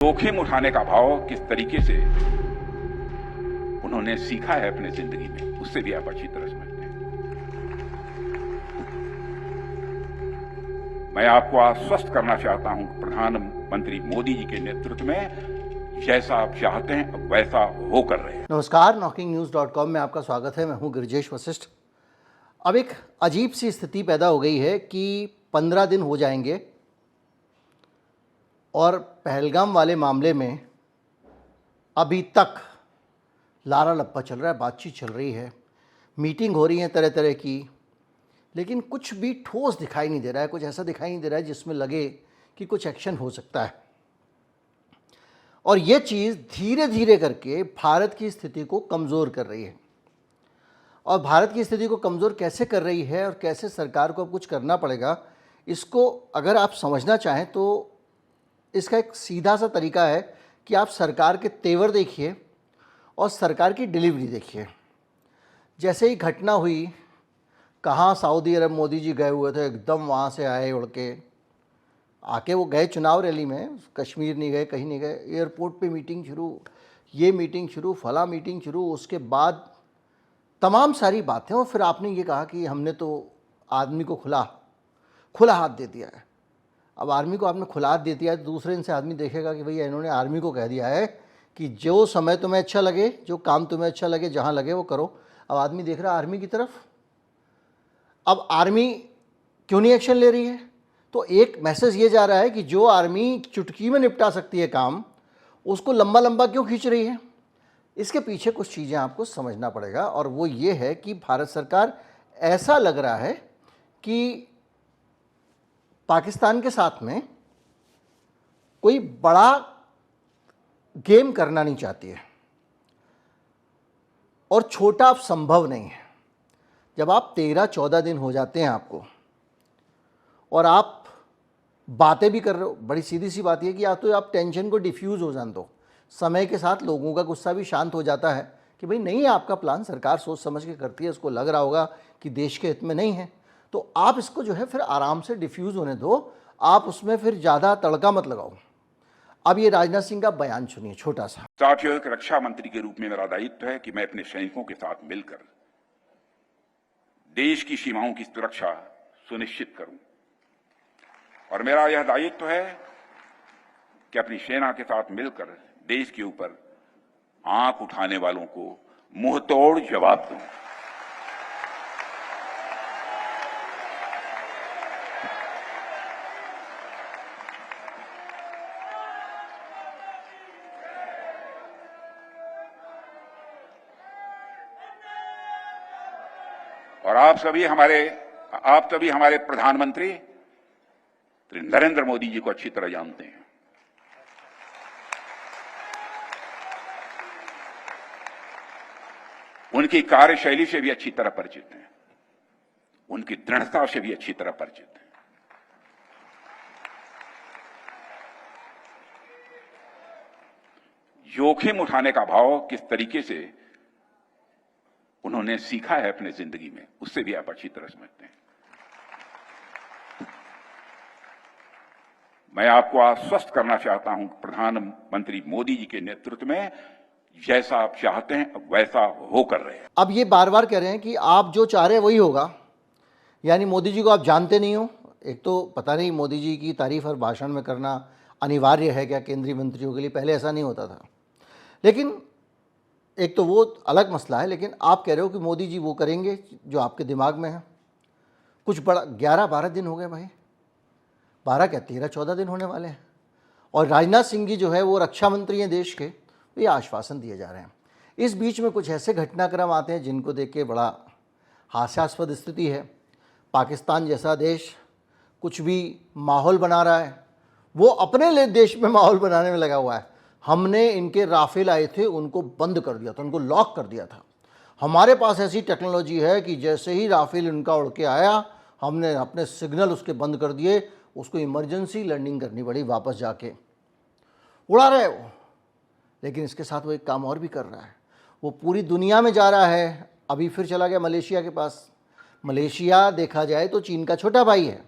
जोखिम उठाने का भाव किस तरीके से उन्होंने सीखा है अपने जिंदगी में, उससे भी आप अच्छी तरह समझते हैं। मैं आपको आश्वस्त करना चाहता हूं कि प्रधानमंत्री मोदी जी के नेतृत्व में जैसा आप चाहते हैं वैसा हो कर रहे हैं। नमस्कार, knocking-news.com में आपका स्वागत है। मैं हूं गिरिजेश वशिष्ठ। अब एक अजीब सी स्थिति पैदा हो गई है कि 15 दिन हो जाएंगे और पहलगाम वाले मामले में अभी तक लारा लप्पा चल रहा है, बातचीत चल रही है, मीटिंग हो रही है तरह तरह की, लेकिन कुछ भी ठोस दिखाई नहीं दे रहा है। कुछ ऐसा दिखाई नहीं दे रहा है जिसमें लगे कि कुछ एक्शन हो सकता है। और ये चीज़ धीरे धीरे करके भारत की स्थिति को कमज़ोर कर रही है। और भारत की स्थिति को कमज़ोर कैसे कर रही है और कैसे सरकार को अब कुछ करना पड़ेगा, इसको अगर आप समझना चाहें तो इसका एक सीधा सा तरीका है कि आप सरकार के तेवर देखिए और सरकार की डिलीवरी देखिए। जैसे ही घटना हुई, कहाँ सऊदी अरब मोदी जी गए हुए थे, एकदम वहाँ से आए उड़ के आके, वो गए चुनाव रैली में, कश्मीर नहीं गए, कहीं नहीं गए, एयरपोर्ट पे मीटिंग शुरू, ये मीटिंग शुरू, फला मीटिंग शुरू, उसके बाद तमाम सारी बातें। और फिर आपने ये कहा कि हमने तो आदमी को खुला हाथ दे दिया है। अब आर्मी को आपने खुला हाथ दे दिया है तो दूसरे दिन से आदमी देखेगा कि भैया इन्होंने आर्मी को कह दिया है कि जो समय तुम्हें अच्छा लगे, जो काम तुम्हें अच्छा लगे, जहाँ लगे वो करो। अब आदमी देख रहा है आर्मी की तरफ। अब आर्मी क्यों नहीं एक्शन ले रही है? तो एक मैसेज ये जा रहा है कि जो आर्मी चुटकी में निपटा सकती है काम, उसको लंबा लंबा क्यों खींच रही है? इसके पीछे कुछ चीज़ें आपको समझना पड़ेगा, और वो ये है कि भारत सरकार, ऐसा लग रहा है कि पाकिस्तान के साथ में कोई बड़ा गेम करना नहीं चाहती है, और छोटा अब संभव नहीं है। जब आप 13-14 दिन हो जाते हैं आपको और आप बातें भी कर रहे हो, बड़ी सीधी सी बात यह कि या तो आप टेंशन को डिफ्यूज़ हो जान दो, समय के साथ लोगों का गुस्सा भी शांत हो जाता है कि भाई नहीं है आपका प्लान, सरकार सोच समझ के करती है, उसको लग रहा होगा कि देश के हित में नहीं है, तो आप इसको जो है फिर आराम से डिफ्यूज़ होने दो, आप उसमें फिर ज़्यादा तड़का मत लगाओ। अब ये राजनाथ सिंह का बयान सुनिए, छोटा सा। साथियों, एक रक्षा मंत्री के रूप में मेरा दायित्व है कि मैं अपने सैनिकों के साथ मिलकर देश की सीमाओं की सुरक्षा सुनिश्चित करूं, और मेरा यह दायित्व है कि अपनी सेना के साथ मिलकर देश के ऊपर आंख उठाने वालों को मुंहतोड़ जवाब दूं। और आप सभी हमारे प्रधानमंत्री नरेंद्र मोदी जी को अच्छी तरह जानते हैं। उनकी कार्यशैली से भी अच्छी तरह परिचित हैं, उनकी दृढ़ता से भी अच्छी तरह परिचित हैं। जोखिम उठाने का भाव किस तरीके से उन्होंने सीखा है अपने जिंदगी में, उससे भी आप अच्छी तरह समझते हैं। मैं आपको आश्वस्त करना चाहता हूं कि प्रधानमंत्री मोदी जी के नेतृत्व में जैसा आप चाहते हैं वैसा हो कर रहे हैं। अब ये बार बार कह रहे हैं कि आप जो चाह रहे हैं वही होगा, यानी मोदी जी को आप जानते नहीं हो। एक तो पता नहीं मोदी जी की तारीफ हर भाषण में करना अनिवार्य है क्या केंद्रीय मंत्रियों के लिए? पहले ऐसा नहीं होता था, लेकिन एक तो वो अलग मसला है। लेकिन आप कह रहे हो कि मोदी जी वो करेंगे जो आपके दिमाग में है। कुछ बड़ा 11-12 दिन हो गए भाई, 12 क्या 13-14 दिन होने वाले हैं, और राजनाथ सिंह जी जो है वो रक्षा मंत्री हैं देश के, ये आश्वासन दिए जा रहे हैं। इस बीच में कुछ ऐसे घटनाक्रम आते हैं जिनको देख के बड़ा हास्यास्पद स्थिति है। पाकिस्तान जैसा देश कुछ भी माहौल बना रहा है, वो अपने लिए देश में माहौल बनाने में लगा हुआ है। हमने इनके राफेल आए थे उनको बंद कर दिया था, उनको लॉक कर दिया था। हमारे पास ऐसी टेक्नोलॉजी है कि जैसे ही राफेल इनका उड़ के आया, हमने अपने सिग्नल उसके बंद कर दिए, उसको इमरजेंसी लैंडिंग करनी पड़ी, वापस जाके उड़ा रहे वो। लेकिन इसके साथ वो एक काम और भी कर रहा है, वो पूरी दुनिया में जा रहा है। अभी फिर चला गया मलेशिया के पास। मलेशिया देखा जाए तो चीन का छोटा भाई है।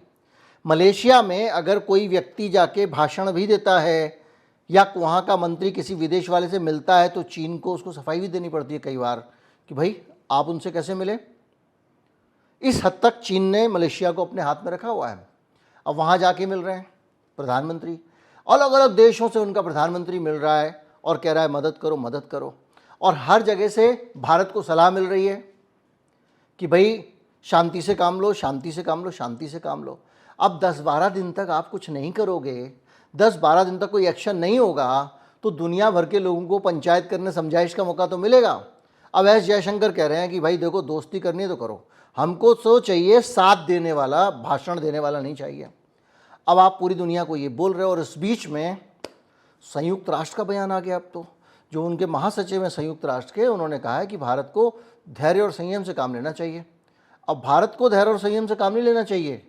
मलेशिया में अगर कोई व्यक्ति जाके भाषण भी देता है या वहाँ का मंत्री किसी विदेश वाले से मिलता है तो चीन को उसको सफाई भी देनी पड़ती है कई बार कि भाई आप उनसे कैसे मिले। इस हद तक चीन ने मलेशिया को अपने हाथ में रखा हुआ है। अब वहाँ जाके मिल रहे हैं प्रधानमंत्री, अलग अलग देशों से उनका प्रधानमंत्री मिल रहा है और कह रहा है मदद करो मदद करो, और हर जगह से भारत को सलाह मिल रही है कि भाई शांति से काम लो, शांति से काम लो, शांति से काम लो। अब 10-12 दिन तक आप कुछ नहीं करोगे, 10-12 दिन तक कोई एक्शन नहीं होगा, तो दुनिया भर के लोगों को पंचायत करने समझाइश का मौका तो मिलेगा। अब एस जयशंकर कह रहे हैं कि भाई देखो दोस्ती करनी है तो करो, हमको तो चाहिए साथ देने वाला, भाषण देने वाला नहीं चाहिए। अब आप पूरी दुनिया को ये बोल रहे हो, और इस बीच में संयुक्त राष्ट्र का बयान आ गया। अब तो जो उनके महासचिव हैं संयुक्त राष्ट्र के, उन्होंने कहा है कि भारत को धैर्य और संयम से काम लेना चाहिए। अब भारत को धैर्य और संयम से काम नहीं लेना चाहिए,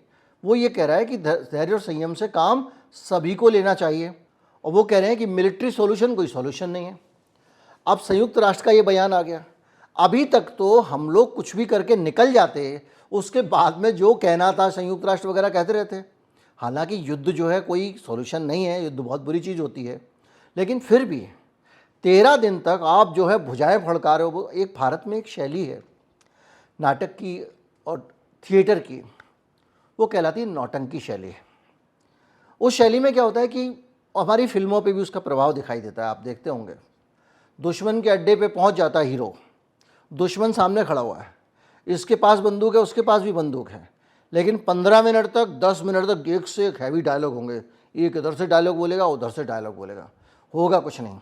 वो ये कह रहा है कि धैर्य और संयम से काम सभी को लेना चाहिए, और वो कह रहे हैं कि मिलिट्री सॉल्यूशन कोई सॉल्यूशन नहीं है। अब संयुक्त राष्ट्र का ये बयान आ गया। अभी तक तो हम लोग कुछ भी करके निकल जाते, उसके बाद में जो कहना था संयुक्त राष्ट्र वगैरह कहते रहते। हालांकि युद्ध जो है कोई सॉल्यूशन नहीं है, युद्ध बहुत बुरी चीज़ होती है, लेकिन फिर भी 13 दिन तक आप जो है भुजाएं फड़का रहे हो। एक भारत में एक शैली है नाटक की और थिएटर की, वो कहलाती है नौटंकी शैली। उस शैली में क्या होता है कि हमारी फिल्मों पे भी उसका प्रभाव दिखाई देता है। आप देखते होंगे, दुश्मन के अड्डे पे पहुंच जाता है हीरो, दुश्मन सामने खड़ा हुआ है, इसके पास बंदूक है, उसके पास भी बंदूक है, लेकिन 15 मिनट तक 10 मिनट तक एक से एक हैवी डायलॉग होंगे। एक इधर से डायलॉग बोलेगा, उधर से डायलॉग बोलेगा, होगा कुछ नहीं।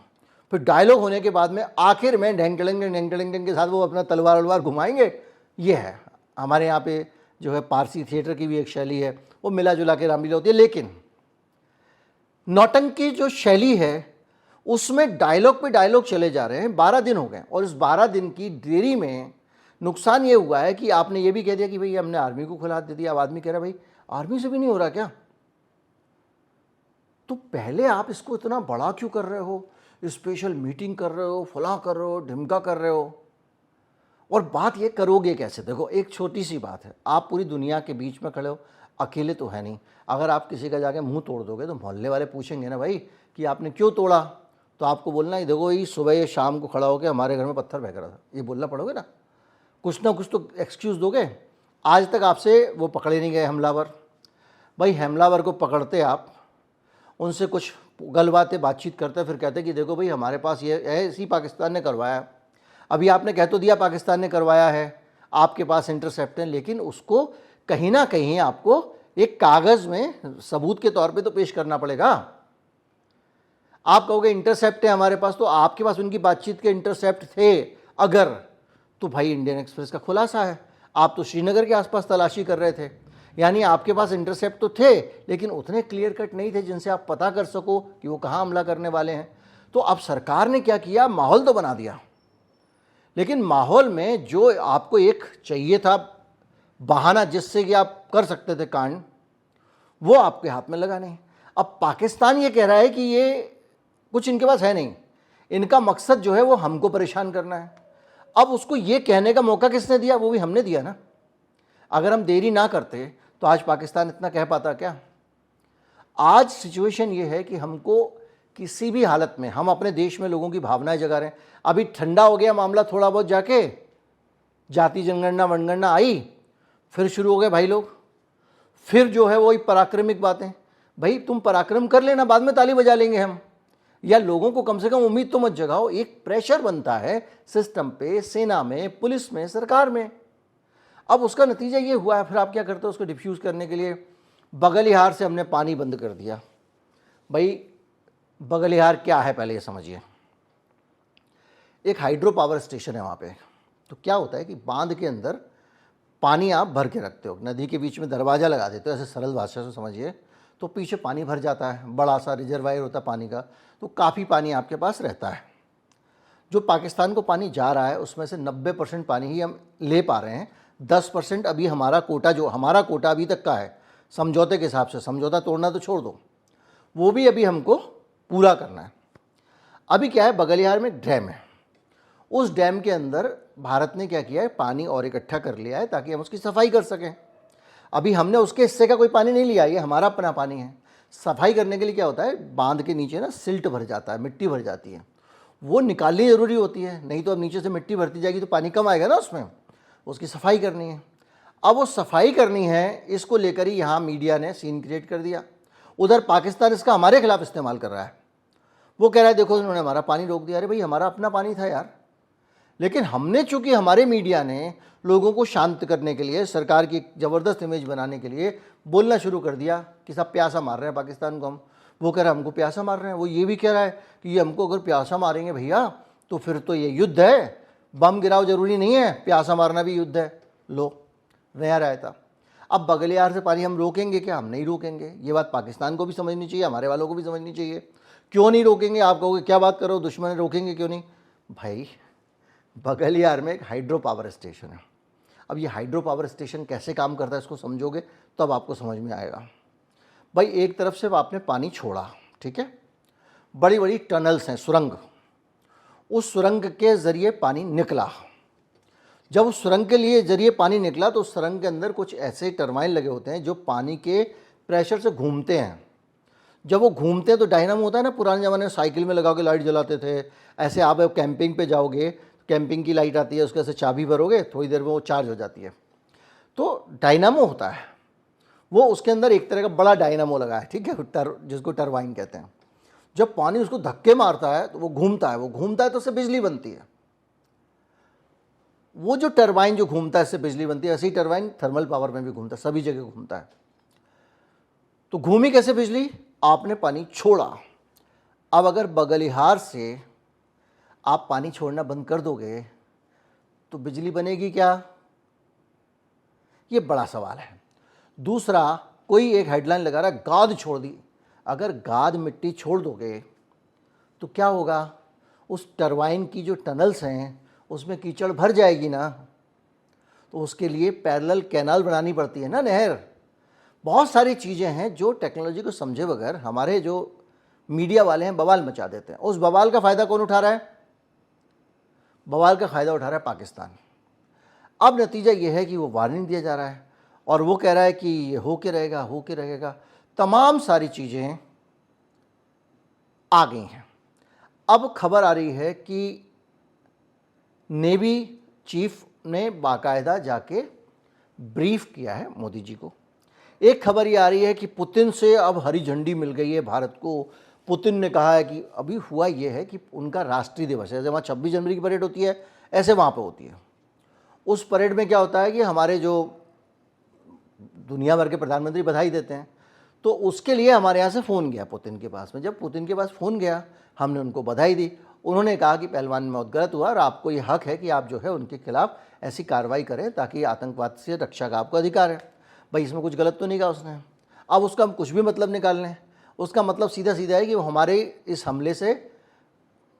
फिर डायलॉग होने के बाद में आखिर में ढेंग ढेंग के साथ वो अपना तलवार वलवार घुमाएंगे। ये है हमारे यहाँ पे जो है पारसी थिएटर की भी एक शैली है, वो मिला जुला के रामलीला होती है। लेकिन नौटंकी जो शैली है उसमें डायलॉग पे डायलॉग चले जा रहे हैं। 12 दिन हो गए, और इस 12 दिन की देरी में नुकसान ये हुआ है कि आपने ये भी कह दिया कि भाई हमने आर्मी को खुला दे दिया। अब आदमी कह रहा है भाई आर्मी से भी नहीं हो रहा क्या? तो पहले आप इसको इतना बड़ा क्यों कर रहे हो, स्पेशल मीटिंग कर रहे हो, फला कर रहे हो, ढिमका कर रहे हो, और बात ये करोगे कैसे? देखो एक छोटी सी बात है, आप पूरी दुनिया के बीच में खड़े हो, अकेले तो है नहीं। अगर आप किसी का जाके मुंह तोड़ दोगे तो मोहल्ले वाले पूछेंगे ना भाई कि आपने क्यों तोड़ा, तो आपको बोलना ही देखो ये सुबह या शाम को खड़ा होकर हमारे घर में पत्थर फेंक रहा था, ये बोलना पड़ोगे ना कुछ तो एक्सक्यूज़ दोगे। आज तक आपसे वो पकड़े नहीं गए हमलावर। भाई हमलावर को पकड़ते आप, उनसे कुछ गलबातें बातचीत करते, फिर कहते कि देखो भाई हमारे पास ये है, इसी पाकिस्तान ने करवाया। अभी आपने कह तो दिया पाकिस्तान ने करवाया है, आपके पास इंटरसेप्ट है, लेकिन उसको कहीं ना कहीं आपको एक कागज़ में सबूत के तौर पे तो पेश करना पड़ेगा। आप कहोगे इंटरसेप्ट है हमारे पास, तो आपके पास उनकी बातचीत के इंटरसेप्ट थे अगर, तो भाई इंडियन एक्सप्रेस का खुलासा है, आप तो श्रीनगर के आसपास तलाशी कर रहे थे, यानी आपके पास इंटरसेप्ट तो थे लेकिन उतने क्लियर कट नहीं थे जिनसे आप पता कर सको कि वो कहाँ हमला करने वाले हैं। तो अब सरकार ने क्या किया, माहौल तो बना दिया, लेकिन माहौल में जो आपको एक चाहिए था बहाना जिससे कि आप कर सकते थे कांड, वो आपके हाथ में लगा नहीं। अब पाकिस्तान ये कह रहा है कि ये कुछ इनके पास है नहीं, इनका मकसद जो है वो हमको परेशान करना है। अब उसको ये कहने का मौका किसने दिया? वो भी हमने दिया ना। अगर हम देरी ना करते तो आज पाकिस्तान इतना कह पाता क्या? आज सिचुएशन ये है कि हमको किसी भी हालत में, हम अपने देश में लोगों की भावनाएं जगा रहे हैं। अभी ठंडा हो गया मामला थोड़ा बहुत, जाके जाति जनगणना वनगणना आई, फिर शुरू हो गए भाई लोग, फिर जो है वही पराक्रमिक बातें। भाई तुम पराक्रम कर लेना, बाद में ताली बजा लेंगे हम, या लोगों को कम से कम उम्मीद तो मत जगाओ। एक प्रेशर बनता है सिस्टम पे, सेना में, पुलिस में, सरकार में। अब उसका नतीजा ये हुआ है, फिर आप क्या करते हो उसको डिफ्यूज़ करने के लिए? बगलिहार से हमने पानी बंद कर दिया। भाई बगलिहार क्या है पहले ये समझिए। एक हाइड्रो पावर स्टेशन है वहाँ पे। तो क्या होता है कि बांध के अंदर पानी आप भर के रखते हो, नदी के बीच में दरवाज़ा लगा देते हो, ऐसे सरल भाषा से समझिए, तो पीछे पानी भर जाता है, बड़ा सा रिजर्वायर होता है पानी का, तो काफ़ी पानी आपके पास रहता है। जो पाकिस्तान को पानी जा रहा है उसमें से 90% पानी ही हम ले पा रहे हैं, 10% अभी हमारा कोटा, जो हमारा कोटा अभी तक का है समझौते के हिसाब से, समझौता तोड़ना तो छोड़ दो, वो भी अभी हमको पूरा करना है। अभी क्या है, बगलिहार में डैम है, उस डैम के अंदर भारत ने क्या किया है, पानी और इकट्ठा कर लिया है ताकि हम उसकी सफाई कर सकें। अभी हमने उसके हिस्से का कोई पानी नहीं लिया, ये हमारा अपना पानी है। सफाई करने के लिए क्या होता है, बांध के नीचे ना सिल्ट भर जाता है, मिट्टी भर जाती है, वो निकालनी ज़रूरी होती है, नहीं तो अब नीचे से मिट्टी भरती जाएगी तो पानी कम आएगा ना उसमें, उसकी सफाई करनी है। अब वो सफाई करनी है, इसको लेकर ही यहाँ मीडिया ने सीन क्रिएट कर दिया। उधर पाकिस्तान इसका हमारे खिलाफ इस्तेमाल कर रहा है, वो कह रहा है देखो इन्होंने हमारा पानी रोक दिया। अरे भाई हमारा अपना पानी था यार, लेकिन हमने चूंकि हमारे मीडिया ने लोगों को शांत करने के लिए, सरकार की ज़बरदस्त इमेज बनाने के लिए बोलना शुरू कर दिया कि सब प्यासा मार रहे हैं पाकिस्तान को हम। वो कह रहा है हमको प्यासा मार रहे हैं, वो ये भी कह रहा है कि ये हमको अगर प्यासा मारेंगे भैया तो फिर तो ये युद्ध है, बम गिराओ जरूरी नहीं है, प्यासा मारना भी युद्ध है। लो, नया रायता। अब बगलियार से पानी हम रोकेंगे क्या? हम नहीं रोकेंगे। ये बात पाकिस्तान को भी समझनी चाहिए, हमारे वालों को भी समझनी चाहिए। क्यों नहीं रोकेंगे? आप कहोगे क्या बात करो, दुश्मन है, रोकेंगे क्यों नहीं? भाई बगलियार में एक हाइड्रो पावर स्टेशन है। अब ये हाइड्रो पावर स्टेशन कैसे काम करता है इसको समझोगे तो अब आपको समझ में आएगा। भाई एक तरफ से आपने पानी छोड़ा, ठीक है, बड़ी बड़ी टनल्स हैं, सुरंग, उस सुरंग के ज़रिए पानी निकला। जब उस सुरंग के लिए ज़रिए पानी निकला तो उस सुरंग के अंदर कुछ ऐसे टरबाइन लगे होते हैं जो पानी के प्रेशर से घूमते हैं। जब वो घूमते हैं तो डायनामो होता है ना, पुराने ज़माने में साइकिल में लगा के लाइट जलाते थे, ऐसे आप कैंपिंग पे जाओगे, कैंपिंग की लाइट आती है, उसके से चाबी भरोगे, थोड़ी देर में वो चार्ज हो जाती है। तो डायनामो होता है वो, उसके अंदर एक तरह का बड़ा डायनामो लगा है, ठीक है, जिसको टरबाइन कहते हैं। जब पानी उसको धक्के मारता है तो वो घूमता है, वो घूमता है तो उससे बिजली बनती है। वो जो टरबाइन जो घूमता है इससे बिजली बनती है, ऐसी टरबाइन थर्मल पावर में भी घूमता है, सभी जगह घूमता है। तो घूमी कैसे बिजली? आपने पानी छोड़ा। अब अगर बगलिहार से आप पानी छोड़ना बंद कर दोगे तो बिजली बनेगी क्या? ये बड़ा सवाल है। दूसरा, कोई एक हेडलाइन लगा रहा है गाद छोड़ दी। अगर गाद मिट्टी छोड़ दोगे तो क्या होगा? उस टरबाइन की जो टनल्स हैं उसमें कीचड़ भर जाएगी ना, तो उसके लिए पैरेलल कैनाल बनानी पड़ती है ना, नहर। बहुत सारी चीज़ें हैं जो टेक्नोलॉजी को समझे बगैर हमारे जो मीडिया वाले हैं बवाल मचा देते हैं। उस बवाल का फ़ायदा कौन उठा रहा है? बवाल का फ़ायदा उठा रहा है पाकिस्तान। अब नतीजा ये है कि वो वार्निंग दिया जा रहा है और वो कह रहा है कि ये हो के रहेगा, हो के रहेगा। तमाम सारी चीज़ें आ गई हैं। अब खबर आ रही है कि नेवी चीफ ने बाकायदा जाके ब्रीफ किया है मोदी जी को। एक खबर ये आ रही है कि पुतिन से अब हरी झंडी मिल गई है भारत को। पुतिन ने कहा है कि अभी हुआ ये है कि उनका राष्ट्रीय दिवस है, जैसे वहाँ 26 जनवरी की परेड होती है ऐसे वहाँ पे होती है। उस परेड में क्या होता है कि हमारे जो दुनिया भर के प्रधानमंत्री बधाई देते हैं, तो उसके लिए हमारे यहाँ से फ़ोन गया पुतिन के पास में। जब पुतिन के पास फ़ोन गया, हमने उनको बधाई दी। उन्होंने कहा कि पहलवान मौत गलत हुआ और आपको ये हक है कि आप जो है उनके खिलाफ ऐसी कार्रवाई करें ताकि आतंकवाद से रक्षा का आपको अधिकार है। भाई इसमें कुछ गलत तो नहीं कहा उसने। अब उसका हम कुछ भी मतलब निकाल लें, उसका मतलब सीधा सीधा है कि हमारे इस हमले से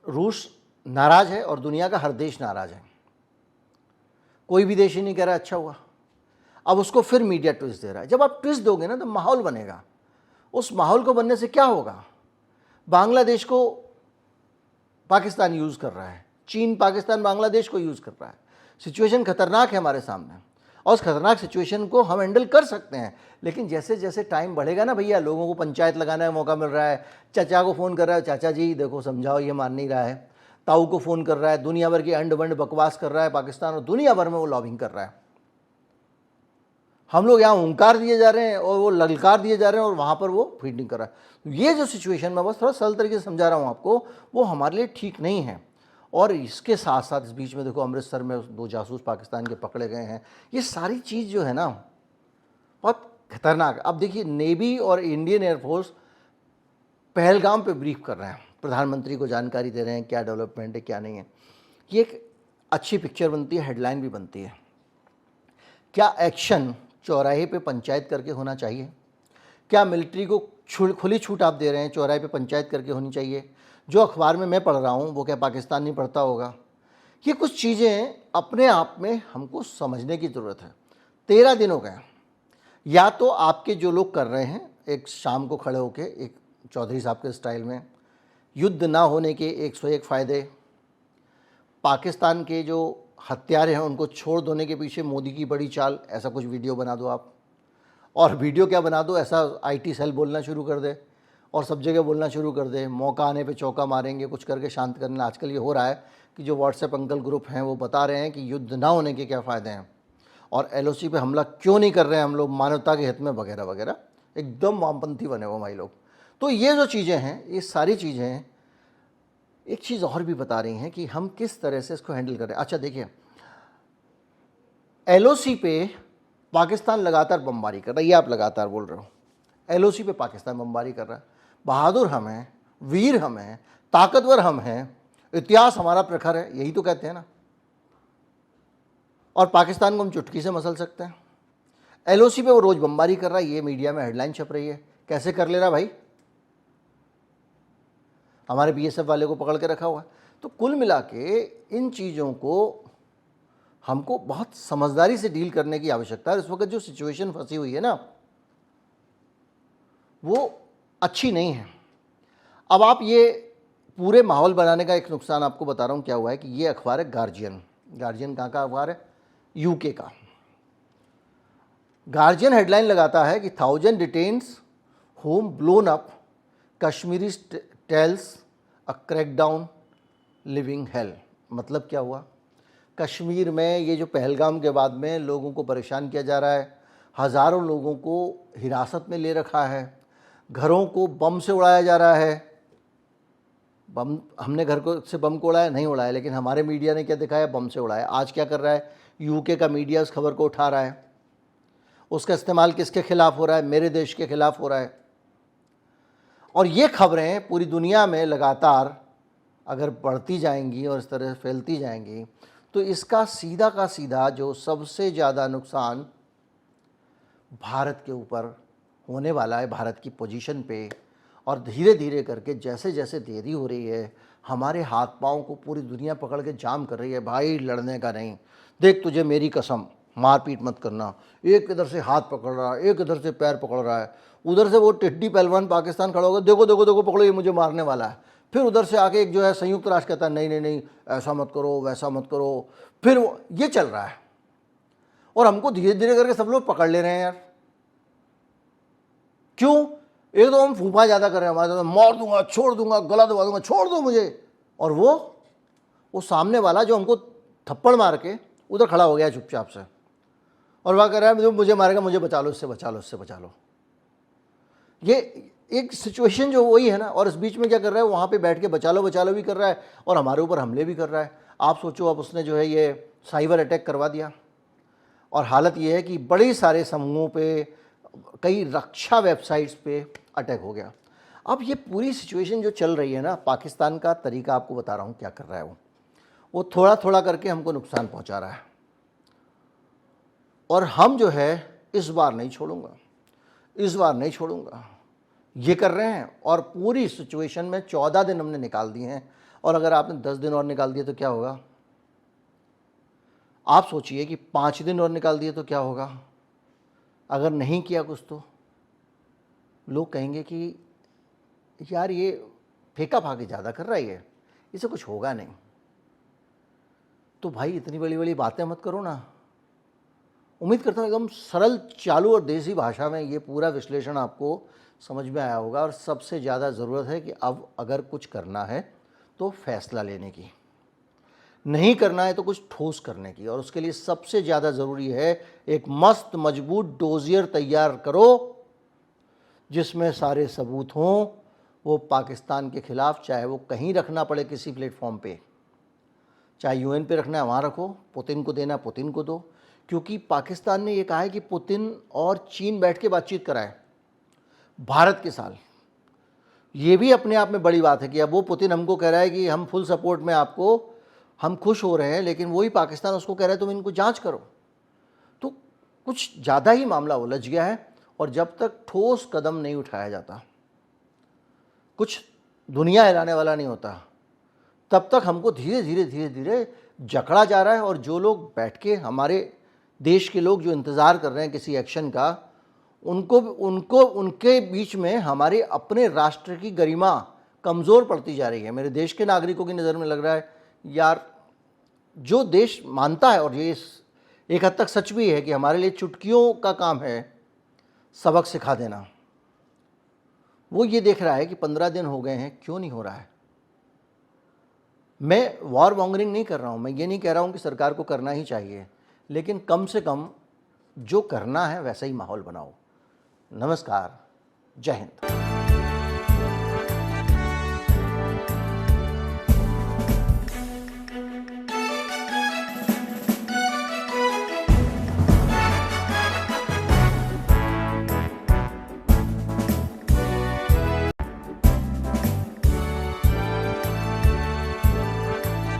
रूस नाराज़ है और दुनिया का हर देश नाराज़ है। कोई भी देश ही नहीं कह रहा अच्छा हुआ। अब उसको फिर मीडिया ट्विस्ट दे रहा है। जब आप ट्विस्ट दोगे ना तो माहौल बनेगा। उस माहौल को बनने से क्या होगा? बांग्लादेश को पाकिस्तान यूज़ कर रहा है, चीन पाकिस्तान बांग्लादेश को यूज़ कर रहा है। सिचुएशन खतरनाक है हमारे सामने और उस खतरनाक सिचुएशन को हम हैंडल कर सकते हैं। लेकिन जैसे जैसे टाइम बढ़ेगा ना भैया, लोगों को पंचायत लगाने का मौका मिल रहा है, चाचा को फ़ोन कर रहा है, चाचा जी देखो समझाओ ये मान नहीं रहा है, ताऊ को फ़ोन कर रहा है, दुनिया भर की अंड वंड बकवास कर रहा है पाकिस्तान और दुनिया भर में वो लॉबिंग कर रहा है। हम लोग यहाँ हुंकार दिए जा रहे हैं और वो ललकार दिए जा रहे हैं और वहाँ पर वो फीडिंग कर रहा है। ये जो सिचुएशन मैं बस थोड़ा सरल तरीके से समझा रहा हूँ आपको, वो हमारे लिए ठीक नहीं है। और इसके साथ साथ इस बीच में देखो अमृतसर में 2 जासूस पाकिस्तान के पकड़े गए हैं। ये सारी चीज़ जो है ना बहुत खतरनाक। अब देखिए नेवी और इंडियन एयरफोर्स पहलगाम पे ब्रीफ कर रहे हैं, प्रधानमंत्री को जानकारी दे रहे हैं क्या डेवलपमेंट है क्या नहीं है। ये एक अच्छी पिक्चर बनती है, हेडलाइन भी बनती है। क्या एक्शन चौराहे पे पंचायत करके होना चाहिए? क्या मिलिट्री को खुली छूट आप दे रहे हैं, चौराहे पे पंचायत करके होनी चाहिए? जो अखबार में मैं पढ़ रहा हूँ वो क्या पाकिस्तान नहीं पढ़ता होगा? ये कुछ चीज़ें अपने आप में हमको समझने की ज़रूरत है। 13 दिन हो गए, या तो आपके जो लोग कर रहे हैं एक शाम को खड़े होके एक चौधरी साहब के स्टाइल में, युद्ध ना होने के 101 फ़ायदे, पाकिस्तान के जो हत्यारे हैं उनको छोड़ देने के पीछे मोदी की बड़ी चाल, ऐसा कुछ वीडियो बना दो आप। और वीडियो क्या बना दो, ऐसा आईटी सेल बोलना शुरू कर दे और सब जगह बोलना शुरू कर दे, मौका आने पे चौका मारेंगे, कुछ करके शांत करना। आजकल ये हो रहा है कि जो व्हाट्सएप अंकल ग्रुप हैं वो बता रहे हैं कि युद्ध ना होने के क्या फ़ायदे हैं और एलओसी पे हमला क्यों नहीं कर रहे हैं हम लोग मानवता के हित में, वगैरह वगैरह। एकदम वामपंथी बने हुए भाई लोग। तो ये जो चीज़ें हैं, ये सारी चीज़ें एक चीज़ और भी बता रही हैं कि हम किस तरह से इसको हैंडल करें। अच्छा देखिए, एलओसी पे पाकिस्तान लगातार बमबारी कर रहा है, ये आप लगातार बोल रहे हो। एलओसी पे पाकिस्तान बमबारी कर रहा है। बहादुर हम हैं, वीर हम हैं, ताकतवर हम हैं, इतिहास हमारा प्रखर है, यही तो कहते हैं ना। और पाकिस्तान को हम चुटकी से मसल सकते हैं। एलओसी पे वो रोज बमबारी कर रहा है, ये मीडिया में हेडलाइन छप रही है। कैसे कर ले रहा भाई? हमारे बीएसएफ वाले को पकड़ के रखा हुआ है। तो कुल मिला के इन चीज़ों को हमको बहुत समझदारी से डील करने की आवश्यकता है। इस वक्त जो सिचुएशन फंसी हुई है ना, वो अच्छी नहीं है। अब आप ये पूरे माहौल बनाने का एक नुकसान आपको बता रहा हूँ क्या हुआ है कि ये अखबार है गार्जियन। गार्जियन कहाँ का अखबार है? यूके का। गार्जियन हेडलाइन लगाता है कि 1000 डिटेन्स home blown up, Kashmiri tales अ क्रैकडाउन लिविंग हेल। मतलब क्या हुआ? कश्मीर में ये जो पहलगाम के बाद में लोगों को परेशान किया जा रहा है, हज़ारों लोगों को हिरासत में ले रखा है, घरों को बम से उड़ाया जा रहा है। बम, हमने घर को से बम को उड़ाया नहीं उड़ाया, लेकिन हमारे मीडिया ने क्या दिखाया? बम से उड़ाया। आज क्या कर रहा है? यूके का मीडिया उस खबर को उठा रहा है। उसका इस्तेमाल किसके खिलाफ हो रहा है? मेरे देश के खिलाफ हो रहा है। और ये खबरें पूरी दुनिया में लगातार अगर बढ़ती जाएंगी और इस तरह से फैलती जाएंगी तो इसका सीधा का सीधा जो सबसे ज़्यादा नुकसान भारत के ऊपर होने वाला है, भारत की पोजीशन पे। और धीरे धीरे करके जैसे जैसे देरी हो रही है, हमारे हाथ पांव को पूरी दुनिया पकड़ के जाम कर रही है, भाई लड़ने का नहीं। देख तुझे मेरी कसम, मारपीट मत करना। एक इधर से हाथ पकड़ रहा है, एक इधर से पैर पकड़ रहा है, उधर से वो टिड्डी पहलवान पाकिस्तान खड़ा होगा, देखो देखो देखो पकड़ो ये मुझे मारने वाला है। फिर उधर से आके एक जो है संयुक्त राष्ट्र कहता है नहीं नहीं नहीं ऐसा मत करो, वैसा मत करो। फिर ये चल रहा है और हमको धीरे धीरे करके सब लोग पकड़ ले रहे हैं यार। क्यों? एक तो हम फूफा ज़्यादा कर रहे हैं, हमारे तो मार दूंगा, छोड़ दूंगा, गला दबा दूंगा, छोड़ दो मुझे। और वो सामने वाला जो हमको थप्पड़ मार के उधर खड़ा हो गया चुपचाप से और वह कह रहा है मुझे मारेगा, मुझे बचा लो, इससे बचा लो, इससे बचा लो। ये एक सिचुएशन जो वही है ना। और इस बीच में क्या कर रहा है? वहाँ पे बैठ के बचा लो भी कर रहा है और हमारे ऊपर हमले भी कर रहा है। आप सोचो, अब उसने जो है ये साइबर अटैक करवा दिया और हालत ये है कि बड़े सारे समूहों पे, कई रक्षा वेबसाइट्स पे अटैक हो गया। अब ये पूरी सिचुएशन जो चल रही है ना, पाकिस्तान का तरीका आपको बता रहा हूँ क्या कर रहा है। वो थोड़ा थोड़ा करके हमको नुकसान पहुँचा रहा है और हम जो है इस बार नहीं छोड़ूंगा, इस बार नहीं छोड़ूंगा। ये कर रहे हैं और पूरी सिचुएशन में 14 दिन हमने निकाल दिए हैं। और अगर आपने 10 दिन और निकाल दिए तो क्या होगा? आप सोचिए कि 5 दिन और निकाल दिए तो क्या होगा? अगर नहीं किया कुछ तो लोग कहेंगे कि यार ये फेंका फाकी ज़्यादा कर रहा है, ये इसे कुछ होगा नहीं। तो भाई इतनी बड़ी बड़ी बातें मत करो ना। उम्मीद करता हूँ एकदम सरल, चालू और देसी भाषा में ये पूरा विश्लेषण आपको समझ में आया होगा। और सबसे ज़्यादा ज़रूरत है कि अब अगर कुछ करना है तो फैसला लेने की, नहीं करना है तो कुछ ठोस करने की। और उसके लिए सबसे ज़्यादा ज़रूरी है एक मस्त मजबूत डोजियर तैयार करो जिसमें सारे सबूत हों। वो पाकिस्तान के ख़िलाफ़, चाहे वो कहीं रखना पड़े किसी प्लेटफॉर्म पे, चाहे यूएन पे रखना है वहाँ रखो, पुतिन को देना पुतिन को दो। क्योंकि पाकिस्तान ने ये कहा है कि पुतिन और चीन बैठ के बातचीत कराए भारत के साथ। ये भी अपने आप में बड़ी बात है कि अब वो पुतिन हमको कह रहा है कि हम फुल सपोर्ट में आपको, हम खुश हो रहे हैं, लेकिन वही पाकिस्तान उसको कह रहा है तुम इनको जांच करो। तो कुछ ज़्यादा ही मामला उलझ गया है। और जब तक ठोस कदम नहीं उठाया जाता, कुछ दुनिया हिलाने वाला नहीं होता, तब तक हमको धीरे धीरे धीरे धीरे जकड़ा जा रहा है। और जो लोग बैठ के, हमारे देश के लोग जो इंतज़ार कर रहे हैं किसी एक्शन का, उनको उनके बीच में हमारे अपने राष्ट्र की गरिमा कमज़ोर पड़ती जा रही है। मेरे देश के नागरिकों की नज़र में लग रहा है यार, जो देश मानता है, और ये एक हद तक सच भी है कि हमारे लिए चुटकियों का काम है सबक सिखा देना। वो ये देख रहा है कि 15 दिन हो गए हैं, क्यों नहीं हो रहा है। मैं वॉर मॉन्गरिंग नहीं कर रहा हूँ, मैं ये नहीं कह रहा हूँ कि सरकार को करना ही चाहिए, लेकिन कम से कम जो करना है वैसा ही माहौल बनाओ। नमस्कार, जय हिंद।